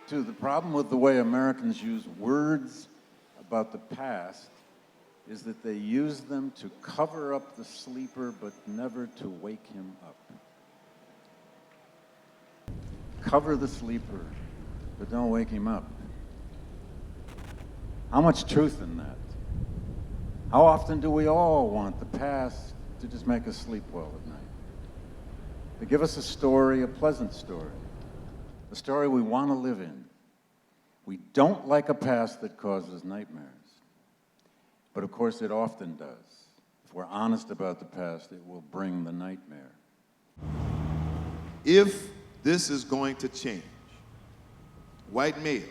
too. The problem with the way Americans use words about the past is that they use them to cover up the sleeper, but never to wake him up. Cover the sleeper, but don't wake him up. How much truth in that? How often do we all want the past to just make us sleep well at night? To give us a story, a pleasant story, a story we want to live in. We don't like a past that causes nightmares. But of course it often does. If we're honest about the past, it will bring the nightmare. If this is going to change, white males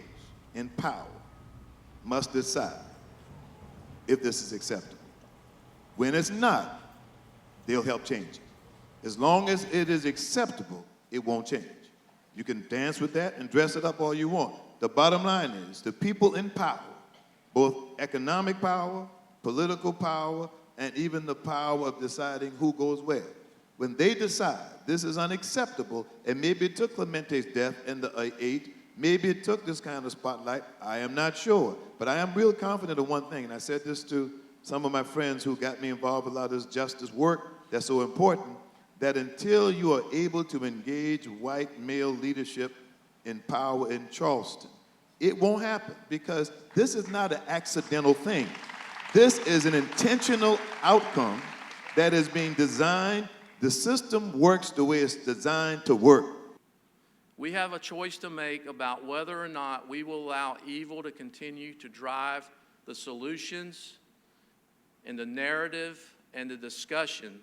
in power must decide if this is acceptable. When it's not, they'll help change it. As long as it is acceptable, it won't change. You can dance with that and dress it up all you want. The bottom line is the people in power, both economic power, political power, and even the power of deciding who goes where. When they decide this is unacceptable, and maybe it took Clemente's death in the 8, maybe it took this kind of spotlight, I am not sure. But I am real confident of one thing, and I said this to some of my friends who got me involved with a lot of this justice work that's so important, that until you are able to engage white male leadership in power in Charleston, it won't happen, because this is not an accidental thing. This is an intentional outcome that is being designed. The system works the way it's designed to work. We have a choice to make about whether or not we will allow evil to continue to drive the solutions and the narrative and the discussion,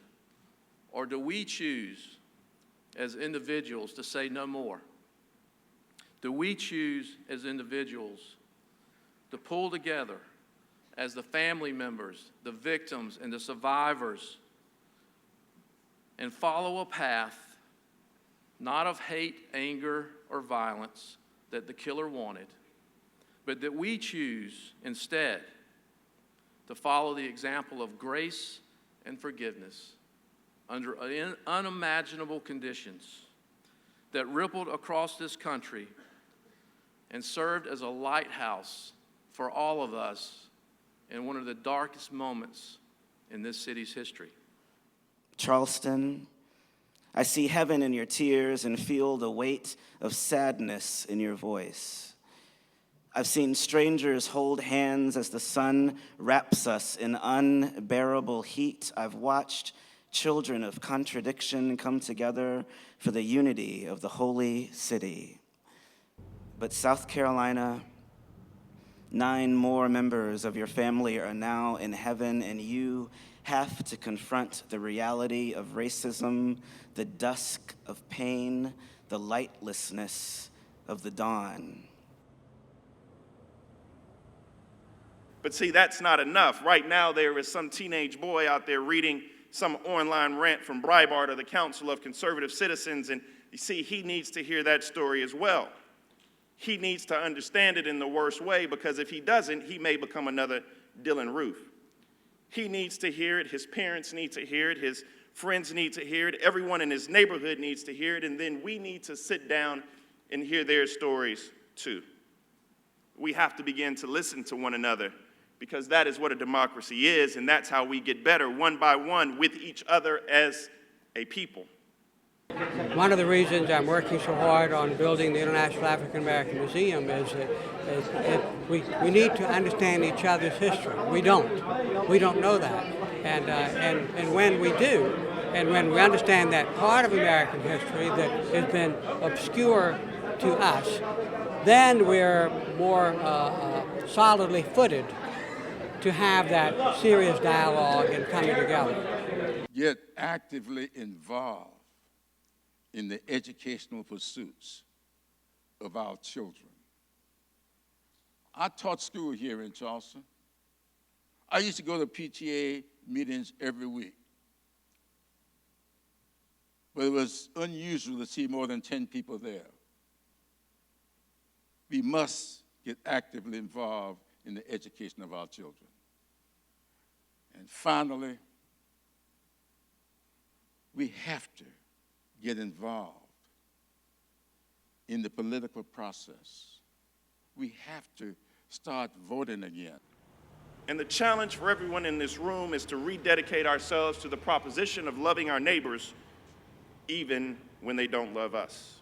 or do we choose as individuals to say no more? Do we choose as individuals to pull together as the family members, the victims, and the survivors, and follow a path not of hate, anger, or violence that the killer wanted, but that we choose instead to follow the example of grace and forgiveness under unimaginable conditions that rippled across this country and served as a lighthouse for all of us in one of the darkest moments in this city's history. Charleston, I see heaven in your tears and feel the weight of sadness in your voice. I've seen strangers hold hands as the sun wraps us in unbearable heat. I've watched children of contradiction come together for the unity of the holy city. But South Carolina, 9 more members of your family are now in heaven, and you have to confront the reality of racism, the dusk of pain, the lightlessness of the dawn. But see, that's not enough. Right now, there is some teenage boy out there reading some online rant from Breitbart or the Council of Conservative Citizens, and you see, he needs to hear that story as well. He needs to understand it in the worst way, because if he doesn't, he may become another Dylan Roof. He needs to hear it, his parents need to hear it, his friends need to hear it, everyone in his neighborhood needs to hear it, and then we need to sit down and hear their stories too. We have to begin to listen to one another, because that is what a democracy is, and that's how we get better, one by one, with each other as a people. One of the reasons I'm working so hard on building the International African American Museum is that we need to understand each other's history. We don't know that. And when we do, and when we understand that part of American history that has been obscure to us, then we're more solidly footed to have that serious dialogue and coming together. Get actively involved in the educational pursuits of our children. I taught school here in Charleston. I used to go to PTA meetings every week. But it was unusual to see more than 10 people there. We must get actively involved in the education of our children. And finally, we have to get involved in the political process we have to start voting again. And the challenge for everyone in this room is to rededicate ourselves to the proposition of loving our neighbors, even when they don't love us.